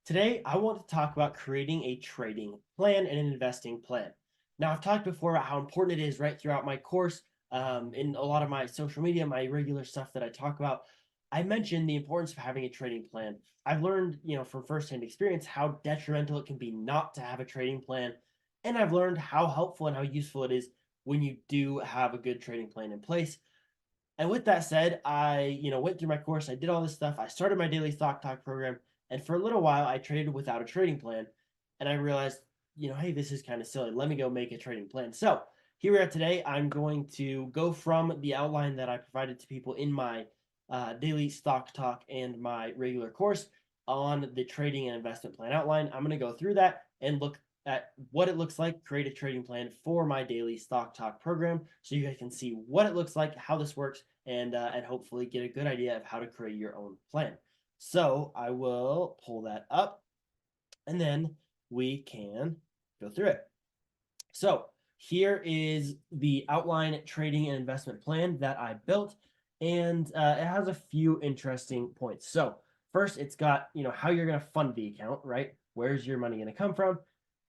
Today, I want to talk about creating a trading plan and an investing plan. Now, I've talked before about how important it is right throughout my course, in a lot of my social media, my regular stuff that I talk about. I mentioned the importance of having a trading plan. I've learned, from firsthand experience how detrimental it can be not to have a trading plan, and I've learned how helpful and how useful it is when you do have a good trading plan in place. And with that said, I, went through my course, I did all this stuff, I started my daily stock talk program, and for a little while I traded without a trading plan. And I realized, hey, this is kind of silly. Let me go make a trading plan. So here we are today. I'm going to go from the outline that I provided to people in my daily stock talk and my regular course on the trading and investment plan outline. I'm going to go through that and look at what it looks like, create a trading plan for my daily stock talk program so you guys can see what it looks like, how this works, and hopefully get a good idea of how to create your own plan. So I will pull that up and then we can go through it. So here is the outline trading and investment plan that I built, and it has a few interesting points. So first, it's got how you're going to fund the account, right? Where's your money going to come from?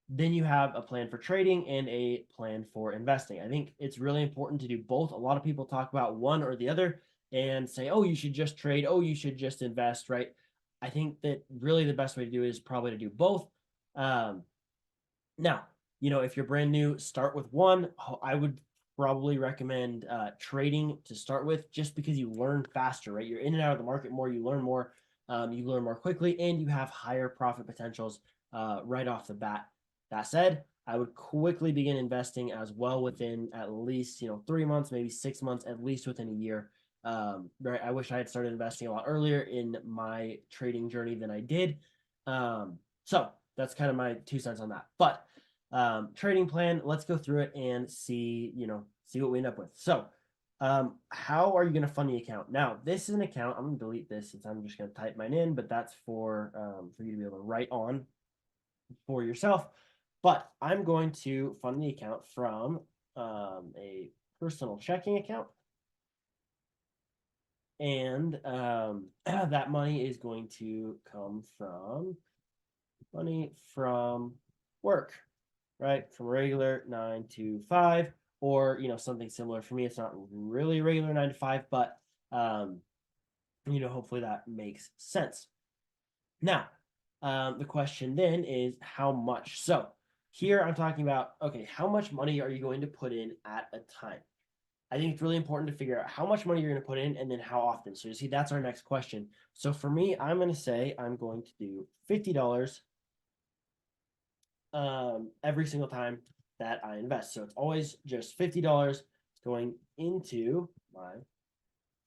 Then you have a plan for trading and a plan for investing. I think it's really important to do both. A lot of people talk about one or the other and say, oh, you should just trade, oh, you should just invest, right? I think that really the best way to do it is probably to do both. Um, Now, if you're brand new, start with one. I would probably recommend trading to start with just because you learn faster, right? You're in and out of the market more, you learn more quickly, and you have higher profit potentials right off the bat. That said, I would quickly begin investing as well within at least 3 months, maybe 6 months, at least within a year. Right, I wish I had started investing a lot earlier in my trading journey than I did. So that's kind of my 2 cents on that. But trading plan, let's go through it and see what we end up with. So how are you going to fund the account? Now, this is an account. I'm going to delete this since I'm just going to type mine in, but that's for you to be able to write on for yourself. But I'm going to fund the account from a personal checking account. And that money is going to come from money from work, right? From regular 9 to 5, or something similar. For me, it's not really regular 9 to 5, but hopefully that makes sense. Now, the question then is how much. So here I'm talking about, okay, how much money are you going to put in at a time? I think it's really important to figure out how much money you're going to put in and then how often. So you see, that's our next question. So for me, I'm going to say I'm going to do $50 every single time that I invest. So it's always just $50 going into my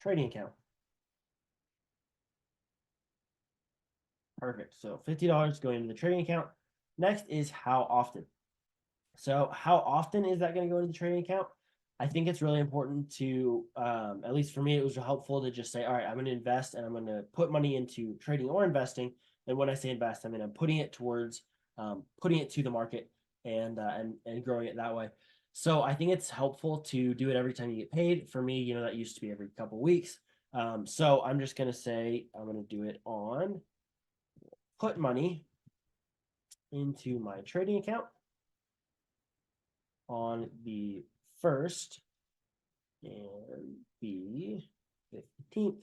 trading account. Perfect. So $50 going into the trading account. Next is how often. So how often is that going to go into the trading account? I think it's really important to, at least for me, it was helpful to just say, all right, I'm going to invest and I'm going to put money into trading or investing. And when I say invest, I mean I'm putting it towards putting it to the market and growing it that way. So I think it's helpful to do it every time you get paid. For me, that used to be every couple weeks. So I'm just going to say I'm going to do it on put money into my trading account on the first and the 15th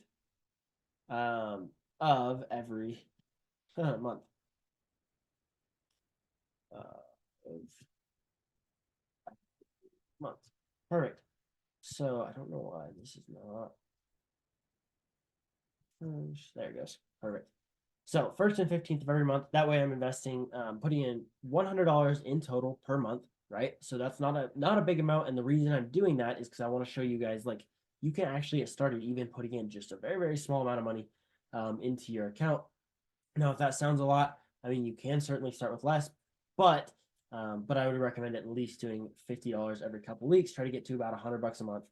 of every month of month. Perfect. So I don't know why this is not. There it goes. Perfect. So first and 15th of every month. That way I'm investing, putting in $100 in total per month, right? So that's not a big amount. And the reason I'm doing that is because I want to show you guys like you can actually get started even putting in just a very, very small amount of money into your account. Now, if that sounds a lot, I mean, you can certainly start with less, but I would recommend at least doing $50 every couple weeks. Try to get to about $100 a month.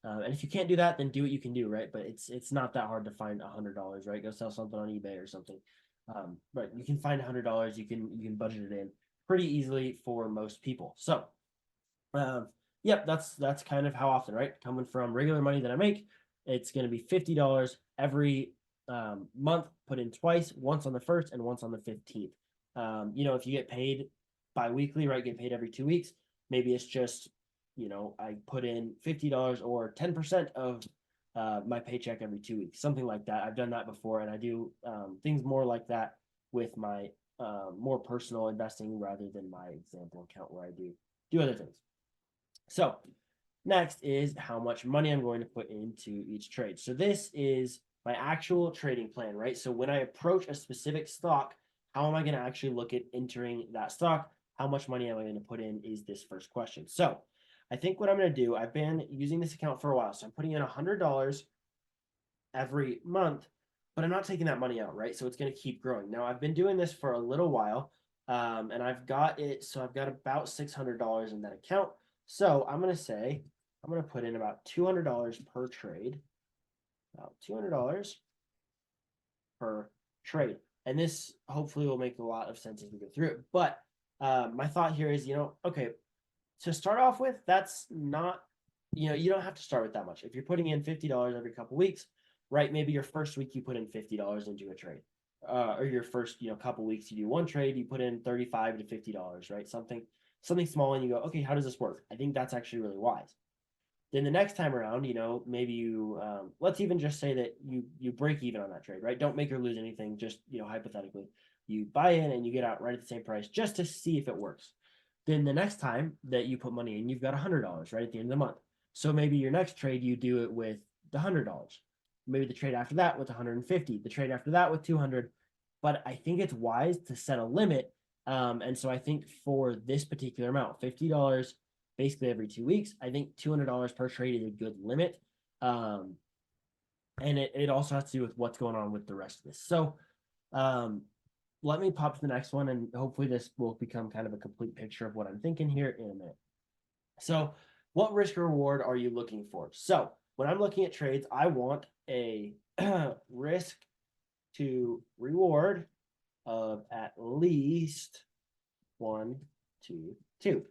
And if you can't do that, then do what you can do, right? But it's not that hard to find $100, right? Go sell something on eBay or something. But you can find $100. You can budget it in pretty easily for most people. So, yep, that's kind of how often, right? Coming from regular money that I make, it's going to be $50 every month, put in twice, once on the 1st and once on the 15th. If you get paid bi-weekly, right, get paid every 2 weeks, maybe it's just, I put in $50 or 10% of my paycheck every 2 weeks, something like that. I've done that before, and I do things more like that with my more personal investing rather than my example account where I do other things. So next is how much money I'm going to put into each trade. So this is my actual trading plan, right? So when I approach a specific stock, how am I going to actually look at entering that stock? How much money am I going to put in is this first question. So I think what I'm going to do, I've been using this account for a while. So I'm putting in $100 every month, but I'm not taking that money out, right? So it's going to keep growing. Now I've been doing this for a little while, and I've got about $600 in that account. So I'm going to say, I'm going to put in about $200 per trade, about $200 per trade. And this hopefully will make a lot of sense as we go through it. But my thought here is, okay, to start off with, that's not, you don't have to start with that much. If you're putting in $50 every couple weeks, right? Maybe your first week you put in $50 into a trade. Or your first, couple weeks you do one trade, you put in $35 to $50, right? Something small, and you go, okay, how does this work? I think that's actually really wise. Then the next time around, maybe you let's even just say that you break even on that trade, right? Don't make or lose anything, just hypothetically. You buy in and you get out right at the same price just to see if it works. Then the next time that you put money in, you've got $100 right at the end of the month. So maybe your next trade you do it with the $100. Maybe the trade after that with 150, the trade after that with 200. But I think it's wise to set a limit. And so I think for this particular amount, $50 basically every 2 weeks, I think $200 per trade is a good limit. And it also has to do with what's going on with the rest of this. So let me pop to the next one, and hopefully this will become kind of a complete picture of what I'm thinking here in a minute. So what risk reward are you looking for? So when I'm looking at trades, I want a risk to reward of at least 1, 2, 2.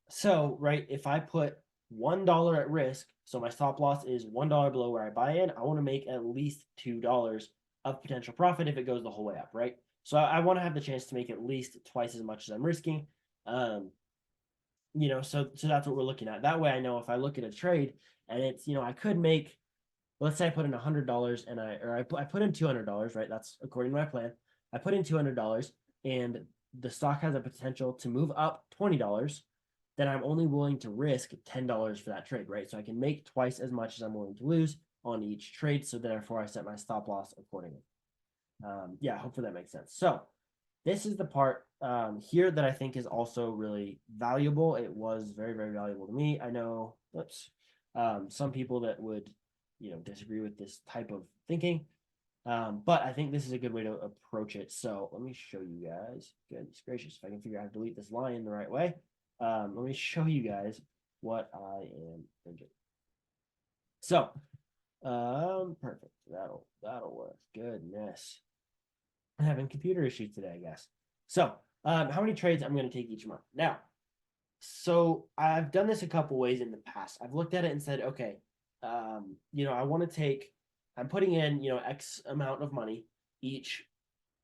So, right, if I put $1 at risk, so my stop loss is $1 below where I buy in, I want to make at least $2 of potential profit if it goes the whole way up, right? So I want to have the chance to make at least twice as much as I'm risking. So that's what we're looking at. That way I know if I look at a trade and it's, I could make, let's say I put in $100 and I put in $200, right? That's according to my plan. I put in $200 and the stock has a potential to move up $20, then I'm only willing to risk $10 for that trade, right? So I can make twice as much as I'm willing to lose on each trade. So therefore I set my stop loss accordingly. Hopefully that makes sense. So this is the part here that I think is also really valuable. It was very, very valuable to me. I know, some people that would, disagree with this type of thinking. But I think this is a good way to approach it. So let me show you guys. Goodness gracious, if I can figure out how to delete this line the right way. Let me show you guys what I am thinking. So, perfect. That'll work. Goodness. I'm having computer issues today, I guess. So, how many trades I'm going to take each month? Now, so I've done this a couple ways in the past. I've looked at it and said, okay, I want to take, I'm putting in, X amount of money each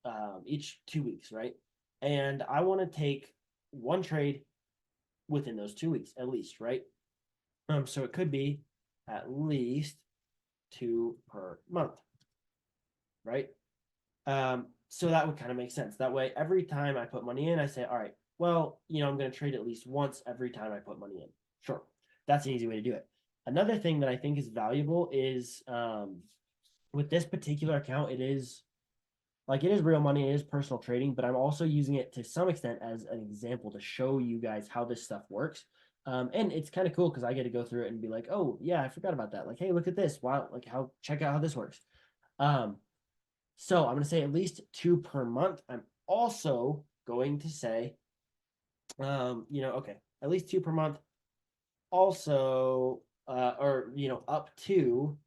2 weeks, right? And I want to take one trade within those 2 weeks at least, right? So it could be at least 2 per month, right? So that would kind of make sense. That way, every time I put money in, I say, all right, well, I'm going to trade at least once every time I put money in. Sure, that's an easy way to do it. Another thing that I think is valuable is with this particular account, it is real money, it is personal trading, but I'm also using it to some extent as an example to show you guys how this stuff works. And it's kind of cool because I get to go through it and be like, oh yeah, I forgot about that. Like, hey, look at this. Wow, check out how this works. So I'm going to say at least 2 per month. I'm also going to say, okay, at least 2 per month. Also, up to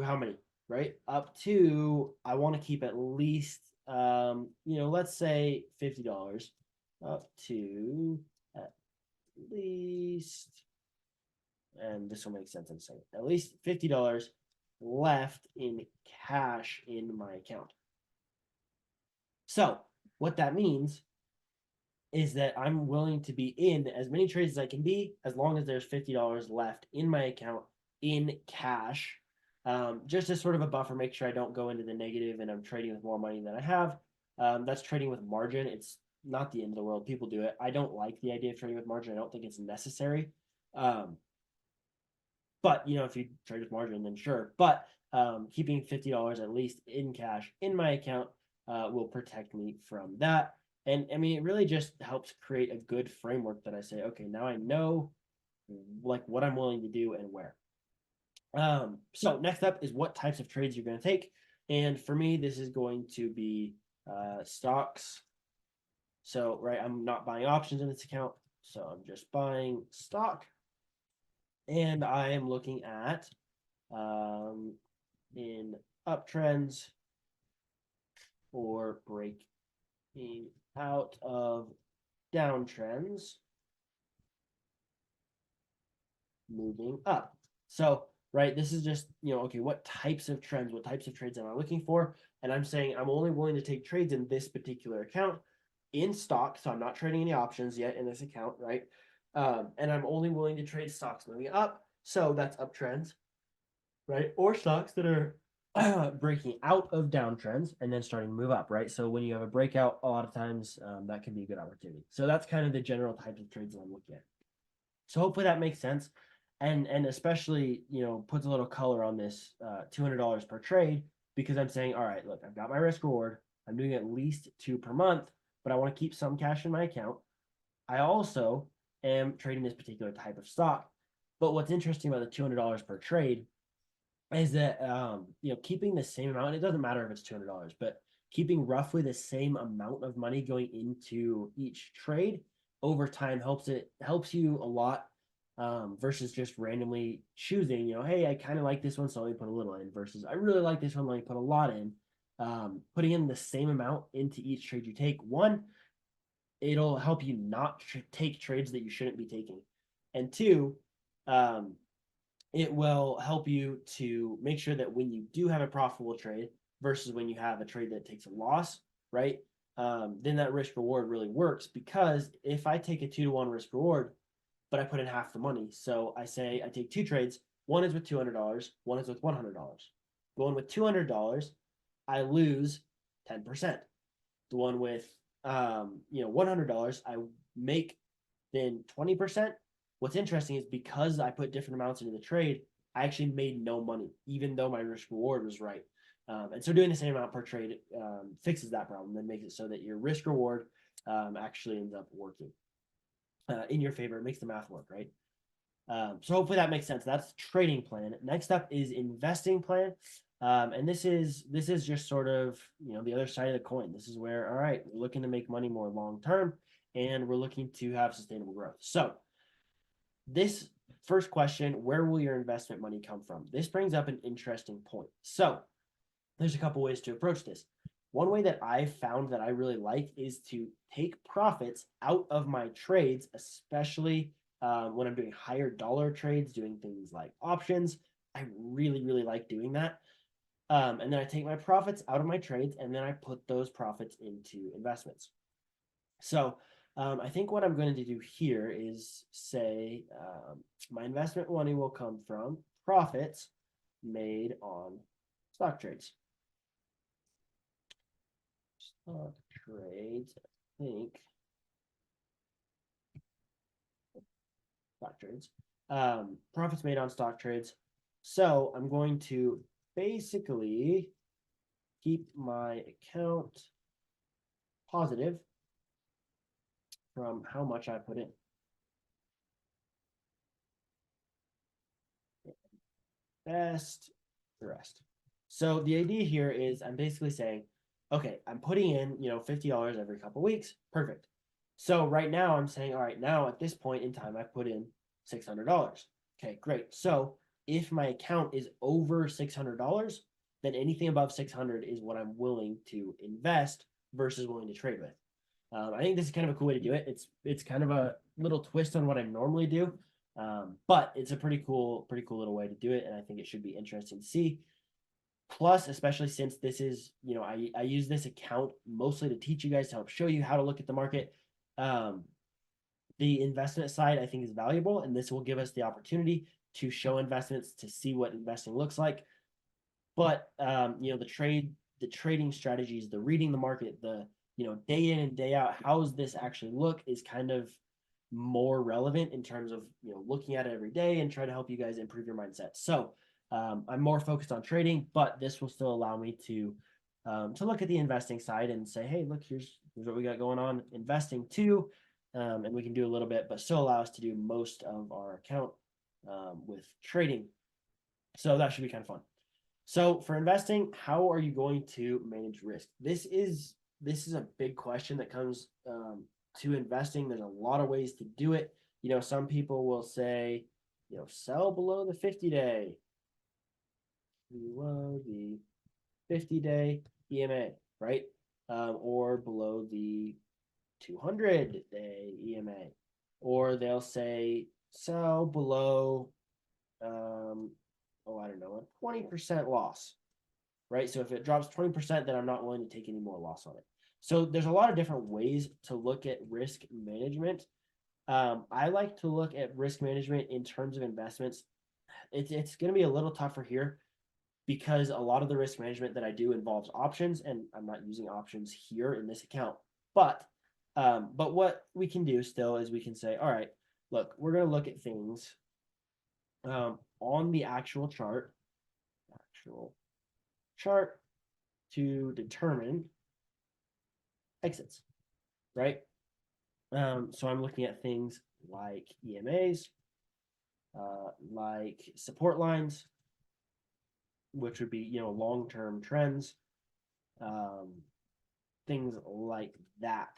how many, right? Up to, I want to keep at least, let's say $50 up to at least, and this will make sense in a second, at least $50 left in cash in my account. So what that means is that I'm willing to be in as many trades as I can be, as long as there's $50 left in my account in cash, just as sort of a buffer, make sure I don't go into the negative and I'm trading with more money than I have. That's trading with margin. It's not the end of the world. People do it. I don't like the idea of trading with margin. I don't think it's necessary. But if you trade with margin, then sure. But keeping $50 at least in cash in my account will protect me from that. And I mean, it really just helps create a good framework that I say, okay, now I know like what I'm willing to do and where. So next up is what types of trades you're going to take. And for me, this is going to be stocks. So, right, I'm not buying options in this account. So I'm just buying stock. And I am looking at in uptrends or breaking out of downtrends, moving up. So, right, this is just, okay, what types of trends, what types of trades am I looking for? And I'm saying I'm only willing to take trades in this particular account in stock. So I'm not trading any options yet in this account, right? And I'm only willing to trade stocks moving up. So that's uptrends, right? Or stocks that are breaking out of downtrends and then starting to move up, right? So when you have a breakout, a lot of times that can be a good opportunity. So that's kind of the general types of trades that I'm looking at. So hopefully that makes sense, and especially puts a little color on this $200 per trade, because I'm saying, all right, look, I've got my risk reward. I'm doing at least 2 per month, but I want to keep some cash in my account. I also am trading this particular type of stock. But what's interesting about the $200 per trade is that keeping the same amount. It doesn't matter if it's $200, but keeping roughly the same amount of money going into each trade over time helps you a lot, versus just randomly choosing. Hey, I kind of like this one, so let me put a little in. Versus I really like this one, let me put a lot in. Putting in the same amount into each trade you take. One, it'll help you not take trades that you shouldn't be taking, and two, um, it will help you to make sure that when you do have a profitable trade versus when you have a trade that takes a loss, right? Then that risk reward really works, because if I take a 2-to-1 risk reward, but I put in half the money, so I say I take 2 trades, one is with $200, one is with $100. The one with $200, I lose 10%. The one with $100, I make then 20%. What's interesting is because I put different amounts into the trade, I actually made no money, even though my risk reward was right. And so doing the same amount per trade fixes that problem and makes it so that your risk reward actually ends up working in your favor. It makes the math work, right? So hopefully that makes sense. That's trading plan. Next up is investing plan. And this is just sort of the other side of the coin. This is where, all right, we're looking to make money more long term, and we're looking to have sustainable growth. So this first question, where will your investment money come from? This brings up an interesting point. So there's a couple ways to approach this. One way that I've found that I really like is to take profits out of my trades, especially when I'm doing higher dollar trades, doing things like options. I really, really like doing that. And then I take my profits out of my trades, and then I put those profits into investments. So I think what I'm going to do here is say my investment money will come from profits made on stock trades. Stock trades, I think. Stock trades. Profits made on stock trades. So I'm going to basically keep my account positive from how much I put in. Best the rest. So the idea here is I'm basically saying, okay, I'm putting in, $50 every couple weeks. Perfect. So right now I'm saying, all right, now at this point in time, I've put in $600. Okay, great. So if my account is over $600, then anything above 600 is what I'm willing to invest versus willing to trade with. I think this is kind of a cool way to do it. It's kind of a little twist on what I normally do, but it's a pretty cool little way to do it, and I think it should be interesting to see. Plus, especially since this is, I use this account mostly to teach you guys, to help show you how to look at the market. Um, the investment side I think is valuable, and this will give us the opportunity to show investments, to see what investing looks like. But the trading strategies, the reading the market, the day in and day out, how does this actually look, is kind of more relevant in terms of looking at it every day and try to help you guys improve your mindset. So I'm more focused on trading, but this will still allow me to look at the investing side and say, hey, look, here's what we got going on investing too. And we can do a little bit, but still allow us to do most of our account with trading. So that should be kind of fun. So for investing, how are you going to manage risk? This is a big question that comes to investing. There's a lot of ways to do it. Some people will say, sell below the 50-day, below the 50-day EMA, right? Or below the 200-day EMA, or they'll say sell below, I don't know, a 20% loss, right? So if it drops 20%, then I'm not willing to take any more loss on it. So there's a lot of different ways to look at risk management. I like to look at risk management in terms of investments. It's going to be a little tougher here because a lot of the risk management that I do involves options, and I'm not using options here in this account. But what we can do still is we can say, all right, look, we're going to look at things on the actual chart to determine exits, right? So I'm looking at things like EMAs, like support lines, which would be long-term trends, things like that,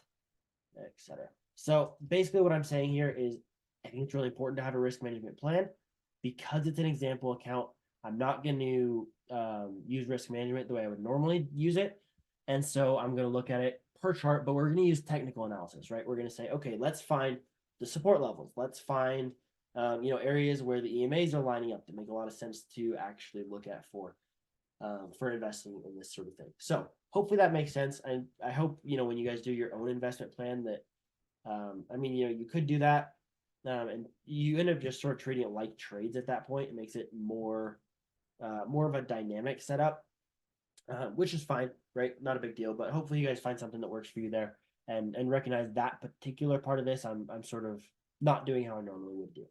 etc. So basically what I'm saying here is I think it's really important to have a risk management plan. Because it's an example account, I'm not going to use risk management the way I would normally use it. And so I'm going to look at it per chart, but we're going to use technical analysis, right? We're going to say, okay, let's find the support levels. Let's find, areas where the EMAs are lining up to make a lot of sense to actually look at for investing in this sort of thing. So hopefully that makes sense. And I hope, when you guys do your own investment plan that, you could do that. And you end up just sort of treating it like trades at that point. It makes it more of a dynamic setup, which is fine, right? Not a big deal. But hopefully you guys find something that works for you there, and recognize that particular part of this. I'm sort of not doing how I normally would do,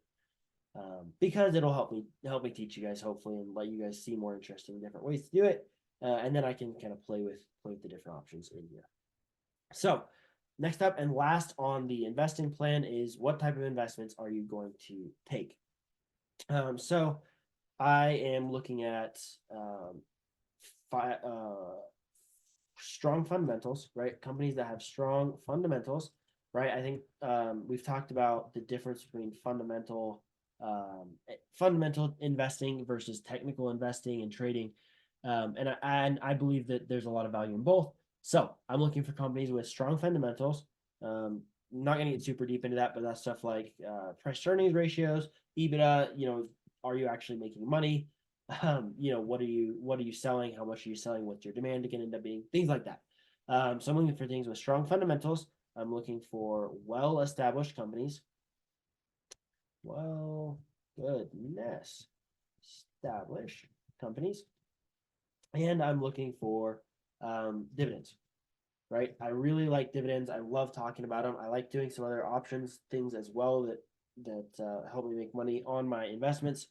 because it'll help me teach you guys hopefully, and let you guys see more interesting different ways to do it, and then I can kind of play with the different options in here. So next up and last on the investing plan is what type of investments are you going to take? So I am looking at strong fundamentals, right? Companies that have strong fundamentals, right? I think we've talked about the difference between fundamental investing versus technical investing and trading, and I believe that there's a lot of value in both. So I'm looking for companies with strong fundamentals. Not going to get super deep into that, but that's stuff like price earnings ratios, EBITDA. Are you actually making money? What are you selling? How much are you selling? What's your demand can end up being? Things like that. So I'm looking for things with strong fundamentals. I'm looking for well-established companies. Well, goodness, established companies, and I'm looking for dividends. Right, I really like dividends. I love talking about them. I like doing some other options things as well that help me make money on my investments,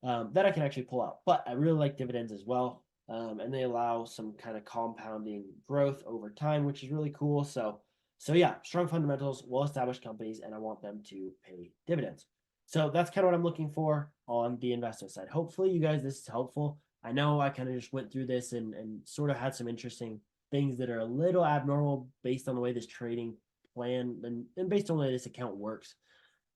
that I can actually pull out. But I really like dividends as well, and they allow some kind of compounding growth over time, which is really cool. So yeah, strong fundamentals, well-established companies, and I want them to pay dividends. So that's kind of what I'm looking for on the investment side. Hopefully, you guys, this is helpful. I know I kind of just went through this and sort of had some interesting things that are a little abnormal based on the way this trading plan and based on the way this account works.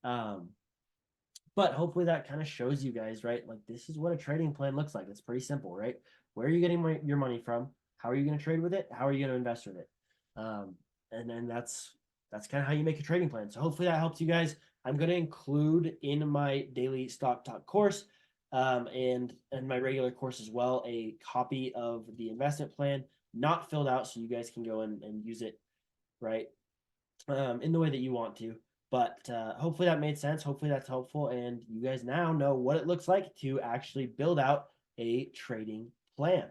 But hopefully that kind of shows you guys, right? Like this is what a trading plan looks like. It's pretty simple, right? Where are you getting your money from? How are you going to trade with it? How are you going to invest with it? And then that's kind of how you make a trading plan. So hopefully that helps you guys. I'm going to include in my daily stock talk course and my regular course as well, a copy of the investment plan, not filled out, so you guys can go and use it, right, in the way that you want to. But hopefully that made sense. Hopefully that's helpful, and you guys now know what it looks like to actually build out a trading plan.